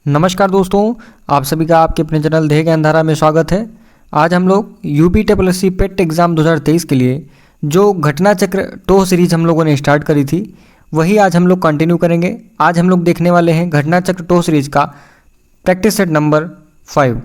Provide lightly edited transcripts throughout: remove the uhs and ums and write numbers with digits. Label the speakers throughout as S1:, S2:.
S1: नमस्कार दोस्तों, आप सभी का आपके अपने चैनल देह ज्ञान धारा में स्वागत है। आज हम लोग UPSSC पेट एग्ज़ाम 2023 के लिए जो घटना चक्र टो सीरीज हम लोगों ने स्टार्ट करी थी वही आज हम लोग कंटिन्यू करेंगे। आज हम लोग देखने वाले हैं घटना चक्र टो सीरीज का प्रैक्टिस सेट नंबर 5,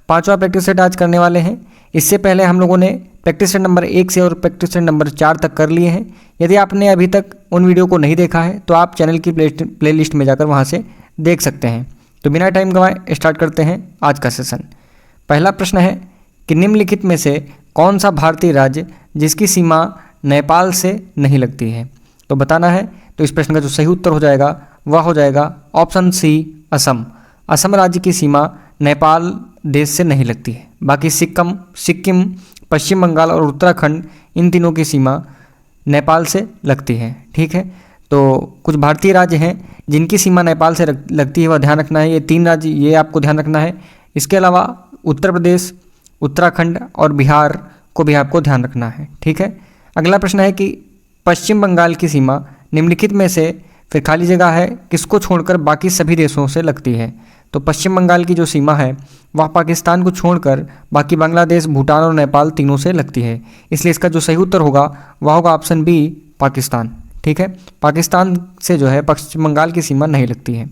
S1: पाँचवा प्रैक्टिस सेट आज करने वाले हैं। इससे पहले हम लोगों ने प्रैक्टिस सेट नंबर 1 से और प्रैक्टिस सेट नंबर 4 तक कर लिए हैं। यदि आपने अभी तक उन वीडियो को नहीं देखा है तो आप चैनल की प्ले लिस्ट में जाकर वहाँ से देख सकते हैं। तो बिना टाइम गंवाए स्टार्ट करते हैं आज का सेशन। पहला प्रश्न है कि निम्नलिखित में से कौन सा भारतीय राज्य जिसकी सीमा नेपाल से नहीं लगती है, तो बताना है। तो इस प्रश्न का जो सही उत्तर हो जाएगा वह हो जाएगा ऑप्शन सी, असम। असम राज्य की सीमा नेपाल देश से नहीं लगती है। बाकी सिक्किम, पश्चिम बंगाल और उत्तराखंड, इन तीनों की सीमा नेपाल से लगती है। ठीक है, तो कुछ भारतीय राज्य हैं जिनकी सीमा नेपाल से लगती है, वह ध्यान रखना है। ये 3 राज्य ये आपको ध्यान रखना है। इसके अलावा उत्तर प्रदेश, उत्तराखंड और बिहार को भी आपको ध्यान रखना है। ठीक है, अगला प्रश्न है कि पश्चिम बंगाल की सीमा निम्नलिखित में से फिर खाली जगह है किसको छोड़कर बाकी सभी देशों से लगती है। तो पश्चिम बंगाल की जो सीमा है वह पाकिस्तान को छोड़कर बाकी बांग्लादेश, भूटान और नेपाल तीनों से लगती है। इसलिए इसका जो सही उत्तर होगा वह होगा ऑप्शन बी, पाकिस्तान। ठीक है, पाकिस्तान से जो है पश्चिम बंगाल की सीमा नहीं लगती है।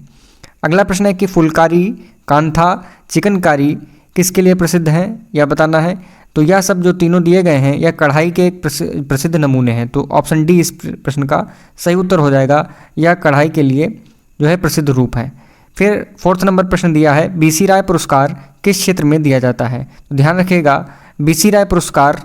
S1: अगला प्रश्न है कि फुलकारी, कांथा, चिकनकारी किसके लिए प्रसिद्ध हैं, यह बताना है। तो यह सब जो तीनों दिए गए हैं यह कढ़ाई के एक प्रसिद्ध नमूने हैं। तो ऑप्शन डी इस प्रश्न का सही उत्तर हो जाएगा। यह कढ़ाई के लिए जो है प्रसिद्ध रूप है। फिर 4th नंबर प्रश्न दिया है BC राय पुरस्कार किस क्षेत्र में दिया जाता है। तो ध्यान रखिएगा, BC राय पुरस्कार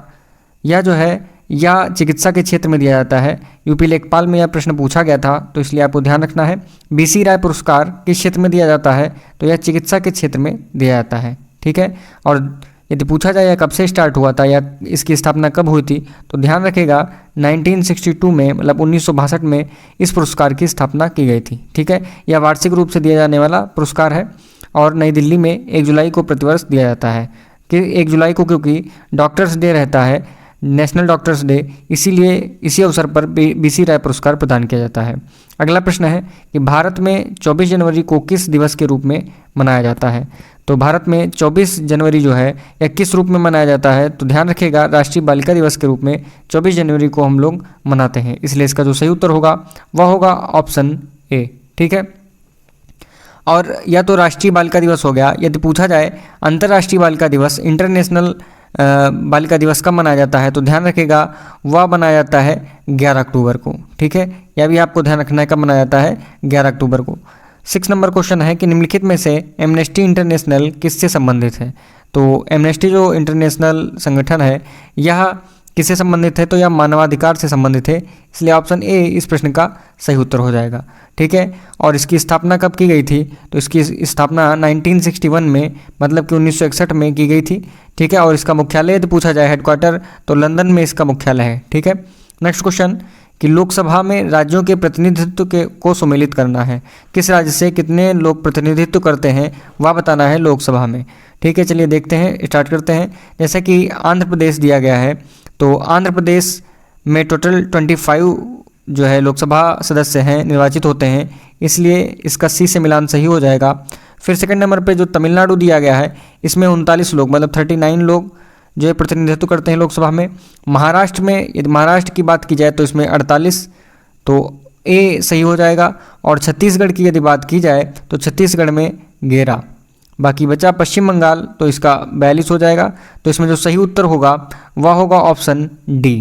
S1: यह जो है या चिकित्सा के क्षेत्र में दिया जाता है। यूपी लेखपाल में यह प्रश्न पूछा गया था, तो इसलिए आपको ध्यान रखना है। BC राय पुरस्कार किस क्षेत्र में दिया जाता है, तो यह चिकित्सा के क्षेत्र में दिया जाता है। ठीक है, और यदि पूछा जाए यह कब से स्टार्ट हुआ था या इसकी स्थापना कब हुई थी, तो ध्यान रखिएगा 1962 में, मतलब 1962 में इस पुरस्कार की स्थापना की गई थी। ठीक है, यह वार्षिक रूप से दिया जाने वाला पुरस्कार है और नई दिल्ली में 1 जुलाई को प्रतिवर्ष दिया जाता है। कि 1 जुलाई को क्योंकि डॉक्टर्स डे रहता है, नेशनल डॉक्टर्स डे, इसीलिए इसी अवसर पर BC राय पुरस्कार प्रदान किया जाता है। अगला प्रश्न है कि भारत में 24 जनवरी को किस दिवस के रूप में मनाया जाता है। तो भारत में 24 जनवरी जो है यह किस रूप में मनाया जाता है, तो ध्यान रखिएगा राष्ट्रीय बालिका दिवस के रूप में 24 जनवरी को हम लोग मनाते हैं। इसलिए इसका जो सही उत्तर होगा वह होगा ऑप्शन ए। ठीक है, और यह तो राष्ट्रीय बालिका दिवस हो गया। यदि पूछा जाए अंतर्राष्ट्रीय बालिका दिवस, इंटरनेशनल बालिका दिवस कब मनाया जाता है, तो ध्यान रखिएगा वह मनाया जाता है 11 अक्टूबर को। ठीक है, यह भी आपको ध्यान रखना है कब मनाया जाता है, 11 अक्टूबर को। 6 नंबर क्वेश्चन है कि निम्नलिखित में से एमनेस्टी इंटरनेशनल किससे संबंधित है। तो एमनेस्टी जो इंटरनेशनल संगठन है यह किससे संबंधित है, तो यह मानवाधिकार से संबंधित है। इसलिए ऑप्शन ए इस प्रश्न का सही उत्तर हो जाएगा। ठीक है, और इसकी स्थापना कब की गई थी, तो इसकी स्थापना 1961 में, मतलब कि 1961 में की गई थी। ठीक है, और इसका मुख्यालय यदि पूछा जाए हेडक्वार्टर, तो लंदन में इसका मुख्यालय है। ठीक है, नेक्स्ट क्वेश्चन कि लोकसभा में राज्यों के प्रतिनिधित्व को सम्मिलित करना है। किस राज्य से कितने लोग प्रतिनिधित्व करते हैं वह बताना है लोकसभा में। ठीक है, चलिए देखते हैं, स्टार्ट करते हैं। जैसे कि आंध्र प्रदेश दिया गया है, तो आंध्र प्रदेश में टोटल 25 जो है लोकसभा सदस्य हैं, निर्वाचित होते हैं। इसलिए इसका सी से मिलान सही हो जाएगा। फिर सेकंड नंबर पे जो तमिलनाडु दिया गया है इसमें 39 लोग, मतलब 39 लोग जो है प्रतिनिधित्व करते हैं लोकसभा में। महाराष्ट्र में, यदि महाराष्ट्र की बात की जाए तो इसमें 48, तो ए सही हो जाएगा। और छत्तीसगढ़ की यदि बात की जाए तो छत्तीसगढ़ में 11। बाकी बचा पश्चिम बंगाल, तो इसका 42 हो जाएगा। तो इसमें जो सही उत्तर होगा वह होगा ऑप्शन डी।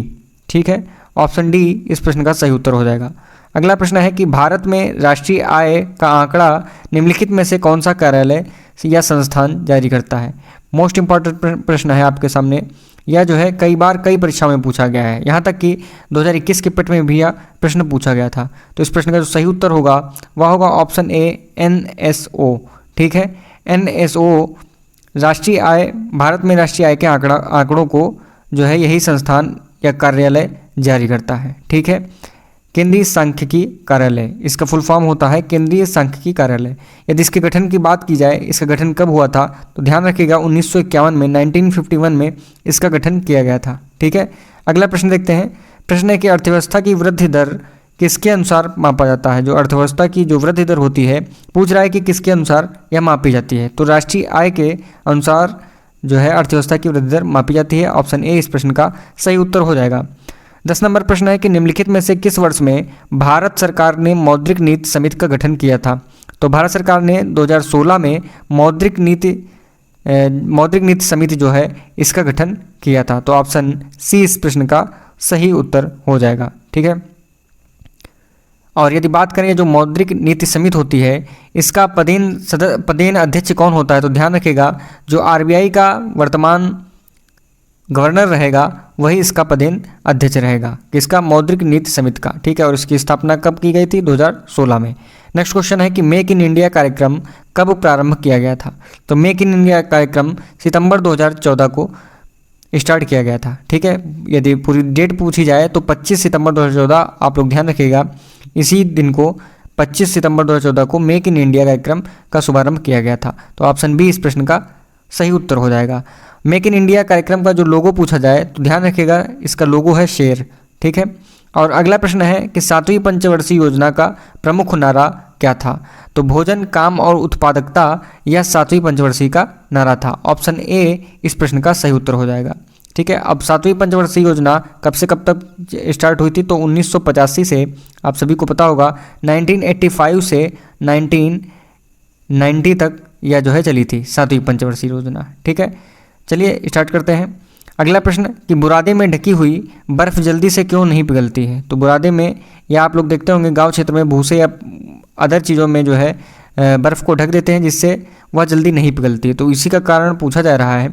S1: ठीक है, ऑप्शन डी इस प्रश्न का सही उत्तर हो जाएगा। अगला प्रश्न है कि भारत में राष्ट्रीय आय का आंकड़ा निम्नलिखित में से कौन सा कार्यालय या संस्थान जारी करता है। मोस्ट इंपॉर्टेंट प्रश्न है आपके सामने। यह जो है कई बार कई परीक्षाओं में पूछा गया है, यहाँ तक कि 2021 के पेट में भी यह प्रश्न पूछा गया था। तो इस प्रश्न का जो सही उत्तर होगा वह होगा ऑप्शन ए, NSO। ठीक है, NSO राष्ट्रीय आय, भारत में राष्ट्रीय आय के आंकड़ों को जो है यही संस्थान या कार्यालय जारी करता है। ठीक है, केंद्रीय सांख्यिकी कार्यालय, इसका फुल फॉर्म होता है केंद्रीय सांख्यिकी कार्यालय। यदि इसके गठन की बात की जाए, इसका गठन कब हुआ था, तो ध्यान रखिएगा 1951 में, 1951 में इसका गठन किया गया था। ठीक है, अगला प्रश्न देखते हैं। प्रश्न है कि अर्थव्यवस्था की वृद्धि दर किसके अनुसार मापा जाता है? जो अर्थव्यवस्था की जो वृद्धि दर होती है, पूछ रहा है कि किसके अनुसार यह मापी जाती है। तो राष्ट्रीय आय के अनुसार जो है अर्थव्यवस्था की वृद्धि दर मापी जाती है। ऑप्शन ए इस प्रश्न का सही उत्तर हो जाएगा। 10 नंबर प्रश्न है कि निम्नलिखित में से किस वर्ष में भारत सरकार ने मौद्रिक नीति समिति का गठन किया था? तो भारत सरकार ने 2016 में मौद्रिक नीति समिति जो है इसका गठन किया था। तो ऑप्शन सी इस प्रश्न का सही उत्तर हो जाएगा। ठीक है। और यदि बात करें जो मौद्रिक नीति समिति होती है इसका पदेन अध्यक्ष कौन होता है? तो ध्यान रखिएगा जो आरबीआई का वर्तमान गवर्नर रहेगा वही इसका पदेन अध्यक्ष रहेगा, किसका? मौद्रिक नीति समिति का। ठीक है। और इसकी स्थापना कब की गई थी? 2016 में। नेक्स्ट क्वेश्चन है कि मेक इन इंडिया कार्यक्रम कब प्रारंभ किया गया था? तो मेक इन इंडिया कार्यक्रम सितंबर 2014 को स्टार्ट किया गया था। ठीक है। यदि पूरी डेट पूछी जाए तो 25 सितंबर 2014, आप लोग ध्यान रखिएगा इसी दिन को 25 सितंबर 2014 को मेक इन इंडिया कार्यक्रम का शुभारंभ किया गया था। तो ऑप्शन बी इस प्रश्न का सही उत्तर हो जाएगा। मेक इन इंडिया कार्यक्रम का जो लोगो पूछा जाए तो ध्यान रखिएगा इसका लोगो है शेर। ठीक है। और अगला प्रश्न है कि 7वीं पंचवर्षीय योजना का प्रमुख नारा क्या था? तो भोजन, काम और उत्पादकता यह 7वीं पंचवर्षीय का नारा था। ऑप्शन ए इस प्रश्न का सही उत्तर हो जाएगा। ठीक है। अब 7वीं पंचवर्षीय योजना कब से कब तक स्टार्ट हुई थी? तो 1985 से, आप सभी को पता होगा 1985 से 1990 तक यह जो है चली थी 7वीं पंचवर्षीय योजना। ठीक है। चलिए स्टार्ट करते हैं। अगला प्रश्न कि बुरादे में ढकी हुई बर्फ़ जल्दी से क्यों नहीं पिघलती है? तो बुरादे में, या आप लोग देखते होंगे गांव क्षेत्र में भूसे या अदर चीज़ों में जो है बर्फ़ को ढक देते हैं जिससे वह जल्दी नहीं पिघलती है। तो इसी का कारण पूछा जा रहा है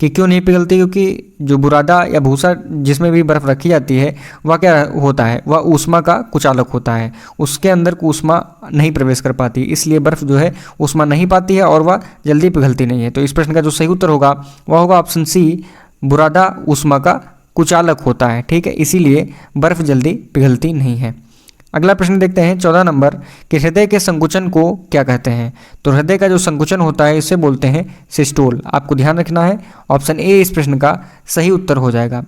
S1: कि क्यों नहीं पिघलती, क्योंकि जो बुरादा या भूसा जिसमें भी बर्फ़ रखी जाती है वह क्या होता है? वह ऊष्मा का कुचालक होता है, उसके अंदर ऊष्मा नहीं प्रवेश कर पाती, इसलिए बर्फ़ जो है ऊष्मा नहीं पाती है और वह जल्दी पिघलती नहीं है। तो इस प्रश्न का जो सही उत्तर होगा वह होगा ऑप्शन सी, बुरादा ऊष्मा का कुचालक होता है। ठीक है। इसीलिए बर्फ़ जल्दी पिघलती नहीं है। अगला प्रश्न देखते हैं 14 नंबर कि हृदय के संकुचन को क्या कहते हैं? तो हृदय का जो संकुचन होता है इसे बोलते हैं सिस्टोल। आपको ध्यान रखना है। ऑप्शन ए इस प्रश्न का सही उत्तर हो जाएगा।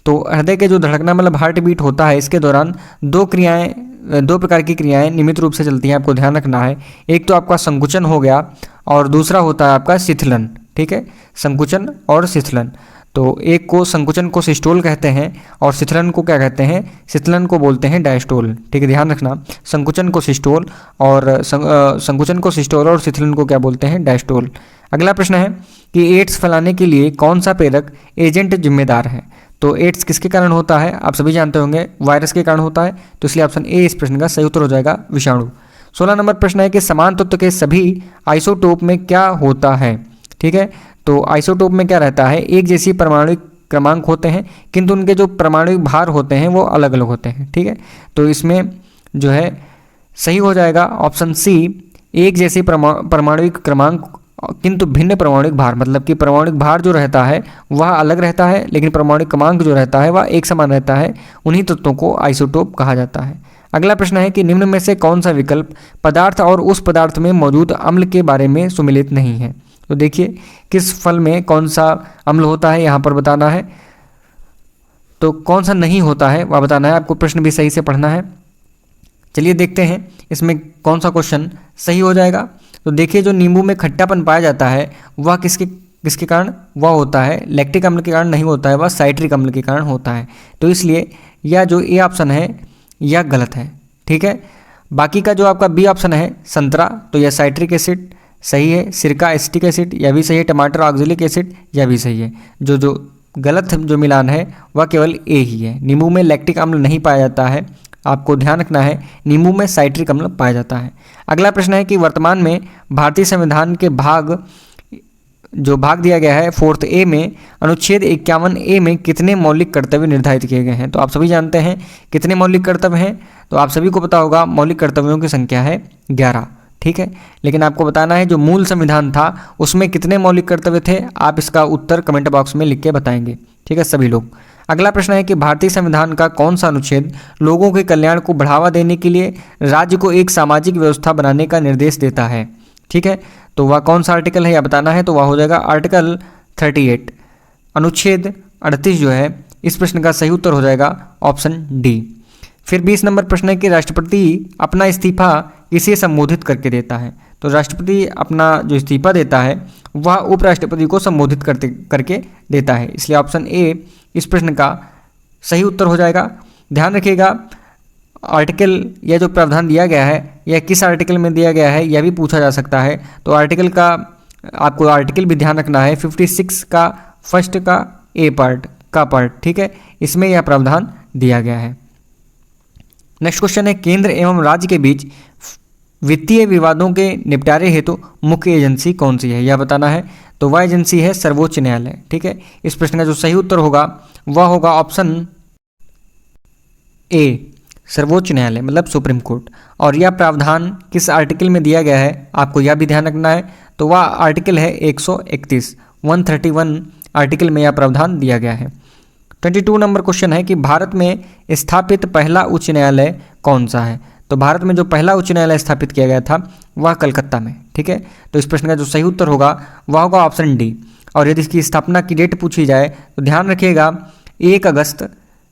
S1: तो हृदय के जो धड़कना मतलब हार्ट बीट होता है इसके दौरान दो प्रकार की क्रियाएं नियमित रूप से चलती हैं, आपको ध्यान रखना है। एक तो आपका संकुचन हो गया और दूसरा होता है आपका शिथिलन। ठीक है। संकुचन और शिथिलन। तो एक को संकुचन को सिस्टोल कहते हैं और शिथिलन को क्या कहते हैं? शिथिलन को बोलते हैं डायस्टोल। ठीक है। ध्यान रखना, संकुचन को सिस्टोल और संकुचन को सिस्टोल और शिथिलन को क्या बोलते हैं? डायस्टोल। अगला प्रश्न है कि एड्स फैलाने के लिए कौन सा प्रेरक एजेंट जिम्मेदार है? तो एड्स किसके कारण होता है? आप सभी जानते होंगे वायरस के कारण होता है। तो इसलिए ऑप्शन ए इस प्रश्न का सही उत्तर हो जाएगा, विषाणु। 16 नंबर प्रश्न है कि समान तत्व के सभी आइसोटोप में क्या होता है? ठीक है। तो आइसोटोप में क्या रहता है? एक जैसी परमाणुक क्रमांक होते हैं किंतु उनके जो परमाणुक भार होते हैं वो अलग अलग होते हैं। ठीक है। तो इसमें जो है सही हो जाएगा ऑप्शन सी, एक जैसी परमाणुक क्रमांक किंतु भिन्न परमाणुक भार, मतलब कि परमाणुक भार जो रहता है वह अलग रहता है लेकिन परमाणुक क्रमांक जो रहता है वह एक समान रहता है। उन्हीं तत्वों को आइसोटोप कहा जाता है। अगला प्रश्न है कि निम्न में से कौन सा विकल्प पदार्थ और उस पदार्थ में मौजूद अम्ल के बारे में सुमेलित नहीं है? तो देखिए किस फल में कौन सा अम्ल होता है यहाँ पर बताना है। तो कौन सा नहीं होता है वह बताना है, आपको प्रश्न भी सही से पढ़ना है। चलिए देखते हैं इसमें कौन सा क्वेश्चन सही हो जाएगा। तो देखिए जो नींबू में खट्टापन पाया जाता है वह किसके कारण वह होता है? लैक्टिक अम्ल के कारण नहीं होता है, वह साइट्रिक अम्ल के कारण होता है। तो इसलिए यह जो ए ऑप्शन है यह गलत है। ठीक है। बाकी का जो आपका बी ऑप्शन है संतरा, तो यह साइट्रिक एसिड सही है। सिरका एसिटिक एसिड यह भी सही है। टमाटर ऑक्जेलिक एसिड यह भी सही है। जो गलत जो मिलान है वह केवल ए ही है। नींबू में लैक्टिक अम्ल नहीं पाया जाता है, आपको ध्यान रखना है। नींबू में साइट्रिक अम्ल पाया जाता है। अगला प्रश्न है कि वर्तमान में भारतीय संविधान के भाग दिया गया है 4th ए में अनुच्छेद 51 ए में कितने मौलिक कर्तव्य निर्धारित किए गए हैं? तो आप सभी जानते हैं कितने मौलिक कर्तव्य हैं। तो आप सभी को पता होगा मौलिक कर्तव्यों की संख्या है 11। ठीक है। लेकिन आपको बताना है जो मूल संविधान था उसमें कितने मौलिक कर्तव्य थे, आप इसका उत्तर कमेंट बॉक्स में लिख के बताएंगे। ठीक है सभी लोग। अगला प्रश्न है कि भारतीय संविधान का कौन सा अनुच्छेद लोगों के कल्याण को बढ़ावा देने के लिए राज्य को एक सामाजिक व्यवस्था बनाने का निर्देश देता है? ठीक है। तो वह कौन सा आर्टिकल है यह बताना है। तो वह हो जाएगा आर्टिकल 38, अनुच्छेद 38 जो है इस प्रश्न का सही उत्तर हो जाएगा ऑप्शन डी। फिर 20 नंबर प्रश्न है कि राष्ट्रपति अपना इस्तीफा किसे संबोधित करके देता है। तो राष्ट्रपति अपना जो इस्तीफा देता है वह उपराष्ट्रपति को संबोधित करके देता है, इसलिए ऑप्शन ए इस प्रश्न का सही उत्तर हो जाएगा। ध्यान रखिएगा, आर्टिकल यह जो प्रावधान दिया गया है यह किस आर्टिकल में दिया गया है यह भी पूछा जा सकता है। तो आर्टिकल का आपको आर्टिकल भी ध्यान रखना है, 56 का फर्स्ट का ए पार्ट, ठीक है, इसमें यह प्रावधान दिया गया है। नेक्स्ट क्वेश्चन है, केंद्र एवं राज्य के बीच वित्तीय विवादों के निपटारे हेतु मुख्य एजेंसी कौन सी है, यह बताना है। तो वह एजेंसी है सर्वोच्च न्यायालय, ठीक है। इस प्रश्न का जो सही उत्तर होगा वह होगा ऑप्शन ए, सर्वोच्च न्यायालय मतलब सुप्रीम कोर्ट। और यह प्रावधान किस आर्टिकल में दिया गया है आपको यह भी ध्यान रखना है। तो वह आर्टिकल है 131, 131 आर्टिकल में यह प्रावधान दिया गया है। 22 नंबर क्वेश्चन है कि भारत में स्थापित पहला उच्च न्यायालय कौन सा है। तो भारत में जो पहला उच्च न्यायालय स्थापित किया गया था वह कलकत्ता में, ठीक है। तो इस प्रश्न का जो सही उत्तर होगा वह होगा ऑप्शन डी। और यदि इसकी स्थापना की डेट पूछी जाए तो ध्यान रखिएगा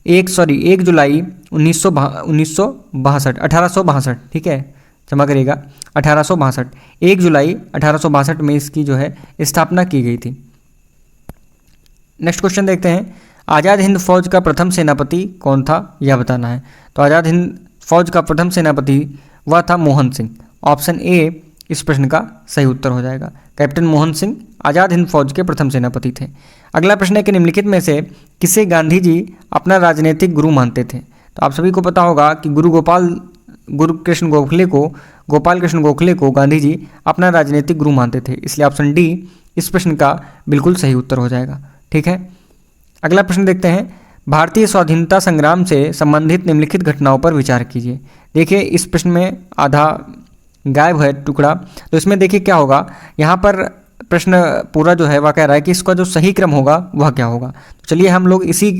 S1: 1 जुलाई 1862, ठीक है, क्षमा करिएगा 1862, 1 जुलाई 1862 में इसकी जो है स्थापना की गई थी। नेक्स्ट क्वेश्चन देखते हैं, आज़ाद हिंद फौज का प्रथम सेनापति कौन था यह बताना है। तो आज़ाद हिंद फौज का प्रथम सेनापति वह था मोहन सिंह। ऑप्शन ए इस प्रश्न का सही उत्तर हो जाएगा। कैप्टन मोहन सिंह आज़ाद हिंद फौज के प्रथम सेनापति थे। अगला प्रश्न है कि निम्नलिखित में से किसे गांधी जी अपना राजनीतिक गुरु मानते थे। तो आप सभी को पता होगा कि गोपाल कृष्ण गोखले को गांधी जी अपना राजनीतिक गुरु मानते थे, इसलिए ऑप्शन डी इस प्रश्न का बिल्कुल सही उत्तर हो जाएगा, ठीक है। अगला प्रश्न देखते हैं, भारतीय स्वाधीनता संग्राम से संबंधित निम्नलिखित घटनाओं पर विचार कीजिए। देखिए इस प्रश्न में आधा गायब है टुकड़ा, तो इसमें देखिए क्या होगा। यहाँ पर प्रश्न पूरा जो है वह कह रहा है कि इसका जो सही क्रम होगा वह क्या होगा। तो चलिए हम लोग इसी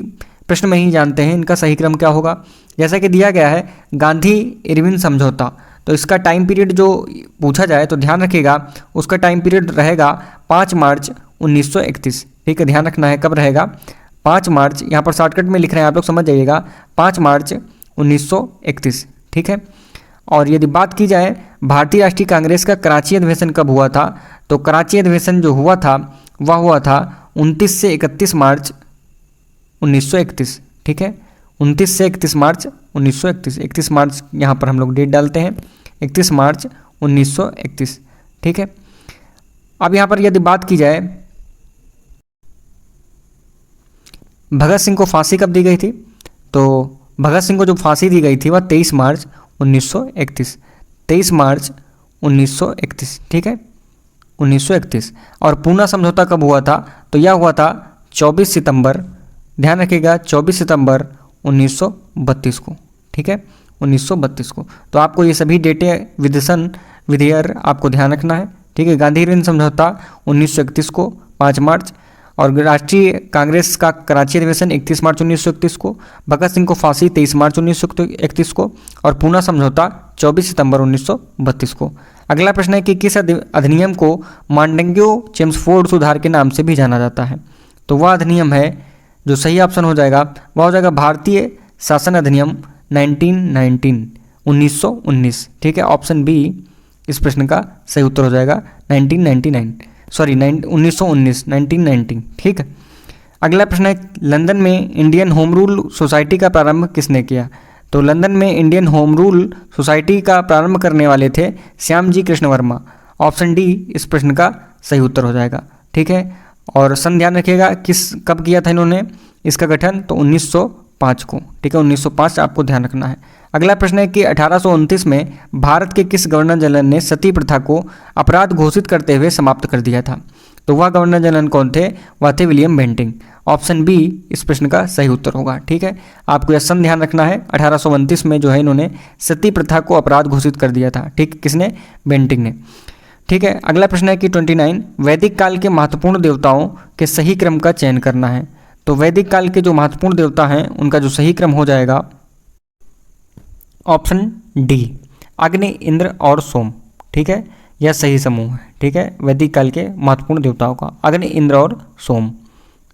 S1: प्रश्न में ही जानते हैं इनका सही क्रम क्या होगा। जैसा कि दिया गया है गांधी इरविन समझौता, तो इसका टाइम पीरियड जो पूछा जाए तो ध्यान रखिएगा उसका टाइम पीरियड रहेगा 5 मार्च 1931, ठीक है, ध्यान रखना है कब रहेगा 5 मार्च, यहाँ पर शॉर्टकट में लिख रहे हैं आप लोग समझ जाइएगा 5 मार्च 1931, ठीक है। और यदि बात की जाए भारतीय राष्ट्रीय कांग्रेस का कराची अधिवेशन कब हुआ था, तो कराची अधिवेशन जो हुआ था वह हुआ था 29 से 31 मार्च 1931, ठीक है, 29 से 31 मार्च 1931, 31 मार्च यहाँ पर हम लोग डेट डालते हैं 31 मार्च 1931, ठीक है। अब यहाँ पर यदि बात की जाए भगत सिंह को फांसी कब दी गई थी, तो भगत सिंह को जो फांसी दी गई थी वह 23 मार्च 1931, 23 मार्च 1931, ठीक है, 1931। और पूना समझौता कब हुआ था, तो यह हुआ था 24 सितंबर, ध्यान रखिएगा 24 सितंबर 1932 को, ठीक है, 1932 को। तो आपको ये सभी डेटें विधियर आपको ध्यान रखना है, ठीक है। गांधी इरविन समझौता 1931 को 5 मार्च, और राष्ट्रीय कांग्रेस का कराची अधिवेशन 31 मार्च 1931 को, भगत सिंह को फांसी 23 मार्च 1931 को, और पूना समझौता 24 सितंबर 1932 को। अगला प्रश्न है कि किस अधिनियम को मांडंग्यो चेम्सफोर्ड सुधार के नाम से भी जाना जाता है। तो वह अधिनियम है, जो सही ऑप्शन हो जाएगा वह हो जाएगा भारतीय शासन अधिनियम 1919, ठीक है, ऑप्शन बी इस प्रश्न का सही उत्तर हो जाएगा 1919, ठीक है। अगला प्रश्न है लंदन में इंडियन होम रूल सोसाइटी का प्रारंभ किसने किया। तो लंदन में इंडियन होम रूल सोसाइटी का प्रारंभ करने वाले थे श्याम जी कृष्ण वर्मा, ऑप्शन डी इस प्रश्न का सही उत्तर हो जाएगा, ठीक है। और सन ध्यान रखिएगा कब किया था इन्होंने इसका गठन, तो 1905 को, ठीक है, 1905 आपको ध्यान रखना है। अगला प्रश्न है कि 1829 में भारत के किस गवर्नर जनरल ने सती प्रथा को अपराध घोषित करते हुए समाप्त कर दिया था। तो वह गवर्नर जनरल कौन थे, वह थे विलियम बेंटिंग, ऑप्शन बी इस प्रश्न का सही उत्तर होगा, ठीक है। आपको यह सन ध्यान रखना है 1829 में जो है इन्होंने सती प्रथा को अपराध घोषित कर दिया था, ठीक, किसने, बेंटिंग ने, ठीक है। अगला प्रश्न है कि 29 वैदिक काल के महत्वपूर्ण देवताओं के सही क्रम का चयन करना है। तो वैदिक काल के जो महत्वपूर्ण देवता हैं उनका जो सही क्रम हो जाएगा ऑप्शन डी, अग्नि, इंद्र और सोम, ठीक है, यह सही समूह है, ठीक है, वैदिक काल के महत्वपूर्ण देवताओं का अग्नि, इंद्र और सोम।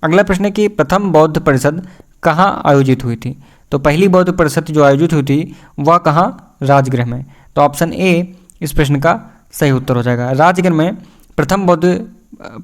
S1: अगला प्रश्न है कि प्रथम बौद्ध परिषद कहाँ आयोजित हुई थी। तो पहली बौद्ध परिषद जो आयोजित हुई थी वह कहाँ, राजगृह में। तो ऑप्शन ए इस प्रश्न का सही उत्तर हो जाएगा। राजगृह में प्रथम बौद्ध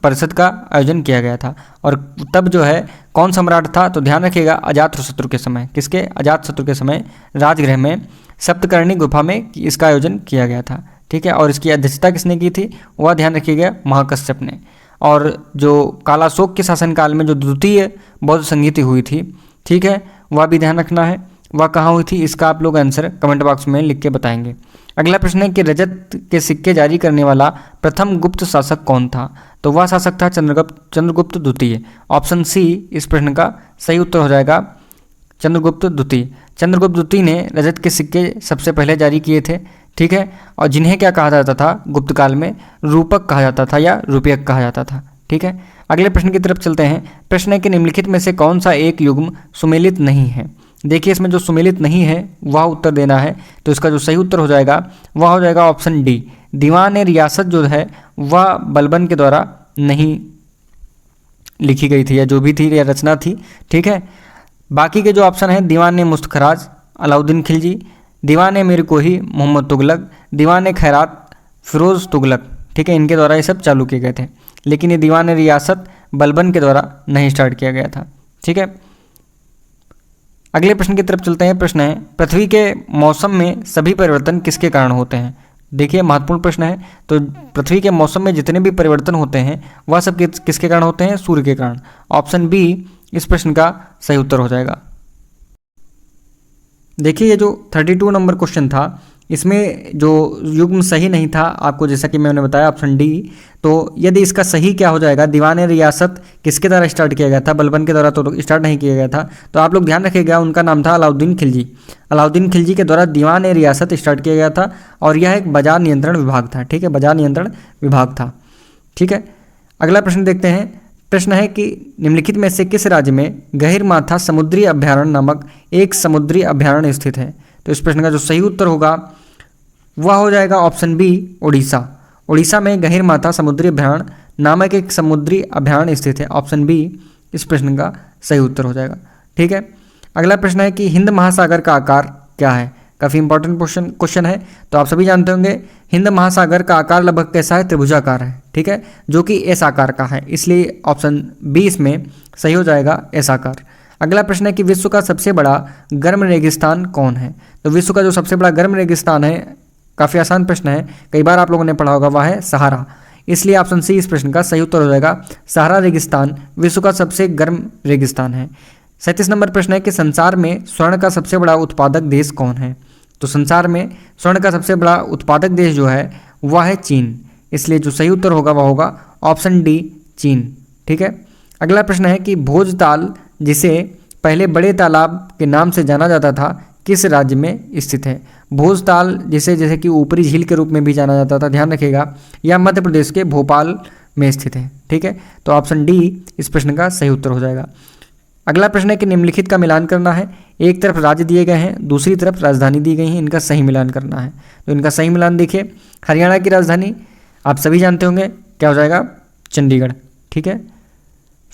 S1: परिषद का आयोजन किया गया था। और तब जो है कौन सम्राट था, तो ध्यान रखिएगा अजातशत्रु के समय, किसके, अजातशत्रु के समय राजगृह में सप्तकर्णी गुफा में इसका आयोजन किया गया था। ठीक है, और इसकी अध्यक्षता किसने की थी, वह ध्यान रखिएगा महाकश्यप ने। और जो कालाशोक के शासनकाल में जो द्वितीय बौद्ध संगीति हुई थी, ठीक है, वह भी ध्यान रखना है, वह कहाँ हुई थी, इसका आप लोग आंसर कमेंट बॉक्स में लिख के बताएंगे। अगला प्रश्न है कि रजत के सिक्के जारी करने वाला प्रथम गुप्त शासक कौन था, तो वह शासक था चंद्रगुप्त द्वितीय। ऑप्शन सी इस प्रश्न का सही उत्तर हो जाएगा, चंद्रगुप्त द्वितीय। चंद्रगुप्त द्वितीय ने रजत के सिक्के सबसे पहले जारी किए थे। ठीक है, और जिन्हें क्या कहा जाता था गुप्त काल में, रूपक कहा जाता था या रूपयक कहा जाता था। ठीक है, अगले प्रश्न की तरफ चलते हैं। प्रश्न है कि निम्नलिखित में से कौन सा एक युग्म सुमेलित नहीं है। देखिए इसमें जो सुमेलित नहीं है वह उत्तर देना है, तो इसका जो सही उत्तर हो जाएगा वह हो जाएगा ऑप्शन डी, दीवान रियासत जो है वह बलबन के द्वारा नहीं लिखी गई थी, या जो भी थी या रचना थी। ठीक है, बाकी के जो ऑप्शन हैं, दीवान मुस्तखराज अलाउद्दीन खिलजी, दीवान मीर कोही मोहम्मद तुगलक, दीवान खैरात फिरोज़ तुगलक, ठीक है, इनके द्वारा ये सब चालू किए गए थे। लेकिन ये दीवान रियासत बलबन के द्वारा नहीं स्टार्ट किया गया था। ठीक है, अगले प्रश्न की तरफ चलते हैं। प्रश्न है पृथ्वी के मौसम में सभी परिवर्तन किसके कारण होते हैं। देखिए महत्वपूर्ण प्रश्न है। तो पृथ्वी के मौसम में जितने भी परिवर्तन होते हैं वह सब किसके कारण होते हैं, सूर्य के कारण। ऑप्शन बी इस प्रश्न का सही उत्तर हो जाएगा। देखिए ये जो 32 नंबर क्वेश्चन था इसमें जो युग्म सही नहीं था आपको, जैसा कि मैंने बताया ऑप्शन डी। तो यदि इसका सही क्या हो जाएगा, दीवान रियासत किसके द्वारा स्टार्ट किया गया था, बलबन के द्वारा तो स्टार्ट नहीं किया गया था। तो आप लोग ध्यान रखिएगा उनका नाम था अलाउद्दीन खिलजी। अलाउद्दीन खिलजी के द्वारा दीवान रियासत स्टार्ट किया गया था और यह एक बाजार नियंत्रण विभाग था। ठीक है, बाजार नियंत्रण विभाग था। ठीक है, अगला प्रश्न देखते हैं। प्रश्न है कि निम्नलिखित में से किस राज्य में गहिरमाथा समुद्री अभ्यारण्य नामक एक समुद्री अभ्यारण्य स्थित है। तो इस प्रश्न का जो सही उत्तर होगा वह हो जाएगा ऑप्शन बी, उड़ीसा। उड़ीसा में गहिरमाथा समुद्री अभ्यारण्य नामक एक समुद्री अभ्यारण्य स्थित है। ऑप्शन बी इस प्रश्न का सही उत्तर हो जाएगा। ठीक है, अगला प्रश्न है कि हिंद महासागर का आकार क्या है। काफ़ी इंपॉर्टेंट क्वेश्चन है। तो आप सभी जानते होंगे हिंद महासागर का आकार लगभग कैसा है, त्रिभुजाकार है। ठीक है, जो कि एस आकार का है, इसलिए ऑप्शन बी इसमें सही हो जाएगा, एस आकार। अगला प्रश्न है कि विश्व का सबसे बड़ा गर्म रेगिस्तान कौन है। तो विश्व का जो सबसे बड़ा गर्म रेगिस्तान है, काफ़ी आसान प्रश्न है, कई बार आप लोगों ने पढ़ा होगा, वह है सहारा। इसलिए ऑप्शन सी इस प्रश्न का सही उत्तर हो जाएगा। सहारा रेगिस्तान विश्व का सबसे गर्म रेगिस्तान है। 37 नंबर प्रश्न है कि संसार में स्वर्ण का सबसे बड़ा उत्पादक देश कौन है। तो संसार में स्वर्ण का सबसे बड़ा उत्पादक देश जो है वह है चीन। इसलिए जो सही उत्तर होगा वह होगा ऑप्शन डी, चीन। ठीक है, अगला प्रश्न है कि भोजताल जिसे पहले बड़े तालाब के नाम से जाना जाता था किस राज्य में स्थित है। भोजताल जिसे जैसे कि ऊपरी झील के रूप में भी जाना जाता था, ध्यान रखिएगा, यह मध्य प्रदेश के भोपाल में स्थित है। ठीक है, तो ऑप्शन डी इस प्रश्न का सही उत्तर हो जाएगा। अगला प्रश्न है कि निम्नलिखित का मिलान करना है। एक तरफ राज्य दिए गए हैं, दूसरी तरफ राजधानी दी गई है, इनका सही मिलान करना है। तो इनका सही मिलान देखिए, हरियाणा की राजधानी आप सभी जानते होंगे क्या हो जाएगा, चंडीगढ़। ठीक है,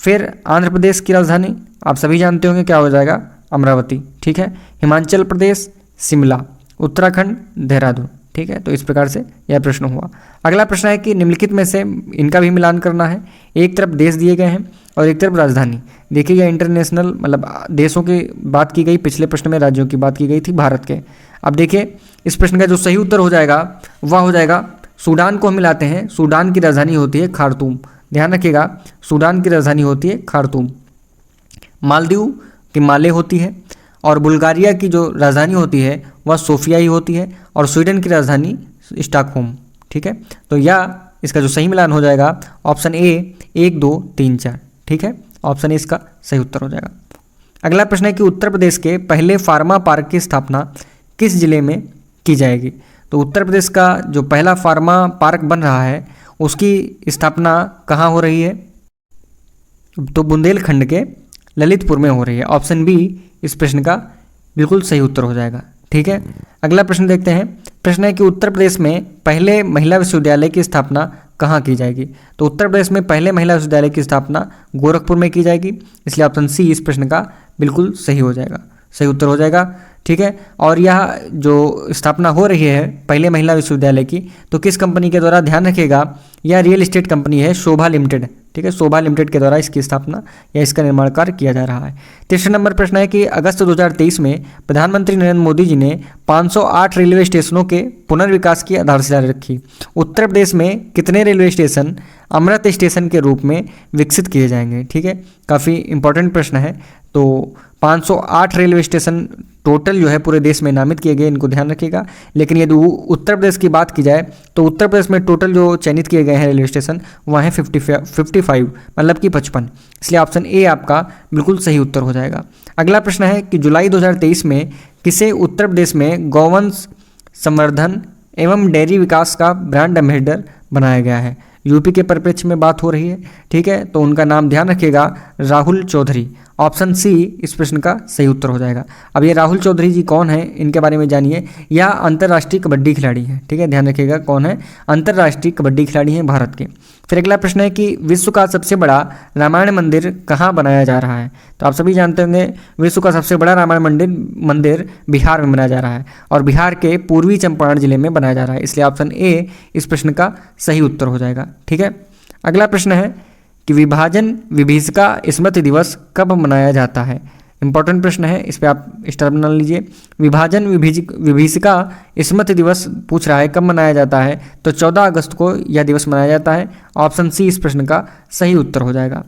S1: फिर आंध्र प्रदेश की राजधानी आप सभी जानते होंगे क्या हो जाएगा, अमरावती। ठीक है, हिमाचल प्रदेश शिमला, उत्तराखंड देहरादून। ठीक है, तो इस प्रकार से यह प्रश्न हुआ। अगला प्रश्न है कि निम्नलिखित में से इनका भी मिलान करना है। एक तरफ देश दिए गए हैं और एक तरफ राजधानी। देखिए यह इंटरनेशनल मतलब देशों की बात की गई, पिछले प्रश्न में राज्यों की बात की गई थी भारत के। अब देखिए इस प्रश्न का जो सही उत्तर हो जाएगा वह हो जाएगा सूडान को हम मिलाते हैं। सूडान की राजधानी होती है खार्तूम, ध्यान रखिएगा, सूडान की राजधानी होती है खार्तूम। मालदीव की माले होती है और बुल्गारिया की जो राजधानी होती है वह सोफिया ही होती है और स्वीडन की राजधानी स्टॉकहोम। ठीक है, तो यह इसका जो सही मिलान हो जाएगा ऑप्शन ए 1, 2, 3, 4। ठीक है, ऑप्शन ए इसका सही उत्तर हो जाएगा। अगला प्रश्न है कि उत्तर प्रदेश के पहले फार्मा पार्क की स्थापना किस जिले में की जाएगी। तो उत्तर प्रदेश का जो पहला फार्मा पार्क बन रहा है उसकी स्थापना कहाँ हो रही है, तो बुंदेलखंड के ललितपुर में हो रही है। ऑप्शन बी इस प्रश्न का बिल्कुल सही उत्तर हो जाएगा। ठीक है, अगला प्रश्न देखते हैं। प्रश्न है कि उत्तर प्रदेश में पहले महिला विश्वविद्यालय की स्थापना कहाँ की जाएगी। तो उत्तर प्रदेश में पहले महिला विश्वविद्यालय की स्थापना गोरखपुर में की जाएगी, इसलिए ऑप्शन सी इस प्रश्न का बिल्कुल सही हो जाएगा। सही उत्तर हो जाएगा। ठीक है, और यह जो स्थापना हो रही है पहले महिला विश्वविद्यालय की, तो किस कंपनी के द्वारा, ध्यान रखिएगा यह रियल एस्टेट कंपनी है शोभा लिमिटेड। ठीक है, शोभा लिमिटेड के द्वारा इसकी स्थापना या इसका निर्माण कार्य किया जा रहा है। तीसरा नंबर प्रश्न है कि अगस्त 2023 में प्रधानमंत्री नरेंद्र मोदी जी ने 508 रेलवे स्टेशनों के पुनर्विकास की आधारशिला रखी। उत्तर प्रदेश में कितने रेलवे स्टेशन अमृत स्टेशन के रूप में विकसित किए जाएंगे? ठीक है, काफ़ी इंपॉर्टेंट प्रश्न है। तो 508 रेलवे स्टेशन टोटल जो है पूरे देश में नामित किए गए, इनको ध्यान रखिएगा। लेकिन यदि उत्तर प्रदेश की बात की जाए तो उत्तर प्रदेश में टोटल जो चयनित किए गए हैं रेलवे स्टेशन वह है 55, मतलब कि 55। इसलिए ऑप्शन ए आपका बिल्कुल सही उत्तर हो जाएगा। अगला प्रश्न है कि जुलाई 2023 में किसे उत्तर प्रदेश में गौवंश संवर्धन एवं डेयरी विकास का ब्रांड एम्बेसडर बनाया गया है? यूपी के परिप्रेक्ष्य में बात हो रही है। ठीक है, तो उनका नाम ध्यान रखिएगा, राहुल चौधरी। ऑप्शन सी इस प्रश्न का सही उत्तर हो जाएगा। अब ये राहुल चौधरी जी कौन है, इनके बारे में जानिए। यह अंतर्राष्ट्रीय कबड्डी खिलाड़ी है। ठीक है, ध्यान रखिएगा कौन है, अंतर्राष्ट्रीय कबड्डी खिलाड़ी हैं भारत के। फिर अगला प्रश्न है कि विश्व का सबसे बड़ा रामायण मंदिर कहाँ बनाया जा रहा है? तो आप सभी जानते होंगे विश्व का सबसे बड़ा रामायण मंदिर बिहार में बनाया जा रहा है और बिहार के पूर्वी चंपारण जिले में बनाया जा रहा है। इसलिए ऑप्शन ए इस प्रश्न का सही उत्तर हो जाएगा। ठीक है, अगला प्रश्न है कि विभाजन विभीषिका स्मृति दिवस कब मनाया जाता है? इंपॉर्टेंट प्रश्न है, इस पर आप स्टार बना लीजिए। विभाजन विभीषिका स्मृति दिवस पूछ रहा है कब मनाया जाता है, तो 14 अगस्त को यह दिवस मनाया जाता है। ऑप्शन सी इस प्रश्न का सही उत्तर हो जाएगा।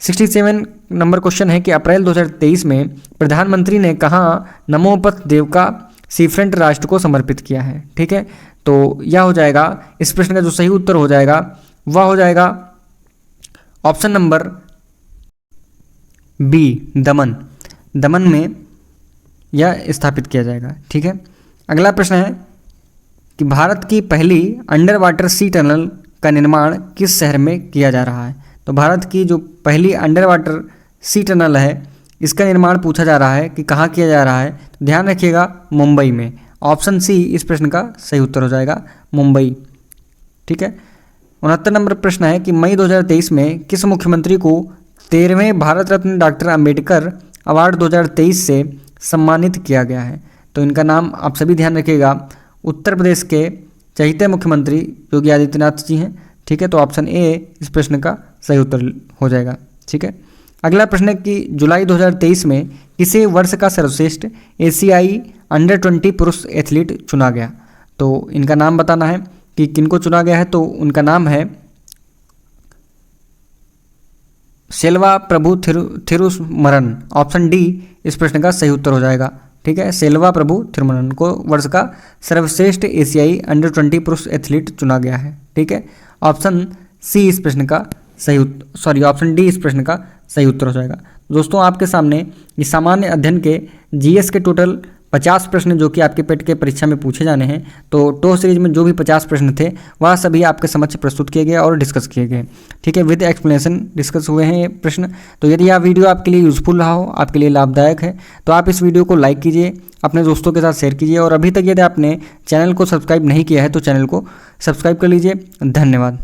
S1: 67 नंबर क्वेश्चन है कि अप्रैल 2023 में प्रधानमंत्री ने कहाँ नमोपथ देव का सीफ्रंट राष्ट्र को समर्पित किया है? ठीक है, तो यह हो जाएगा, इस प्रश्न का जो सही उत्तर हो जाएगा वह हो जाएगा ऑप्शन नंबर बी, दमन। दमन में यह स्थापित किया जाएगा। ठीक है, अगला प्रश्न है कि भारत की पहली अंडर वाटर सी टनल का निर्माण किस शहर में किया जा रहा है? तो भारत की जो पहली अंडर वाटर सी टनल है इसका निर्माण पूछा जा रहा है कि कहाँ किया जा रहा है, तो ध्यान रखिएगा मुंबई में। ऑप्शन सी इस प्रश्न का सही उत्तर हो जाएगा, मुंबई। ठीक है, 69 नंबर प्रश्न है कि मई 2023 में किस मुख्यमंत्री को 13वें भारत रत्न डॉक्टर अंबेडकर अवार्ड 2023 से सम्मानित किया गया है? तो इनका नाम आप सभी ध्यान रखिएगा, उत्तर प्रदेश के चहेते मुख्यमंत्री योगी आदित्यनाथ जी हैं। ठीक है, तो ऑप्शन ए इस प्रश्न का सही उत्तर हो जाएगा। ठीक है, अगला प्रश्न है कि जुलाई 2023 में किसे वर्ष का सर्वश्रेष्ठ एशियाई अंडर 20 पुरुष एथलीट चुना गया? तो इनका नाम बताना है कि किनको चुना गया है, तो उनका नाम है सेल्वा प्रभु थिरुमरन। ऑप्शन डी इस प्रश्न का सही उत्तर हो जाएगा। ठीक है, सेल्वा प्रभु थिरुमरन को वर्ष का सर्वश्रेष्ठ एशियाई अंडर 20 पुरुष एथलीट चुना गया है। ठीक है, ऑप्शन सी इस प्रश्न का ऑप्शन डी इस प्रश्न का सही उत्तर हो जाएगा। दोस्तों, आपके सामने ये सामान्य अध्ययन के जीएस के टोटल 50 प्रश्न जो कि आपके पेट के परीक्षा में पूछे जाने हैं, तो टो सीरीज में जो भी 50 प्रश्न थे वह सभी आपके समक्ष प्रस्तुत किए गए और डिस्कस किए गए। ठीक है, विद एक्सप्लेनेशन डिस्कस हुए हैं ये प्रश्न। तो यदि यह वीडियो आपके लिए यूजफुल रहा हो, आपके लिए लाभदायक है, तो आप इस वीडियो को लाइक कीजिए, अपने दोस्तों के साथ शेयर कीजिए और अभी तक यदि आपने चैनल को सब्सक्राइब नहीं किया है तो चैनल को सब्सक्राइब कर लीजिए। धन्यवाद।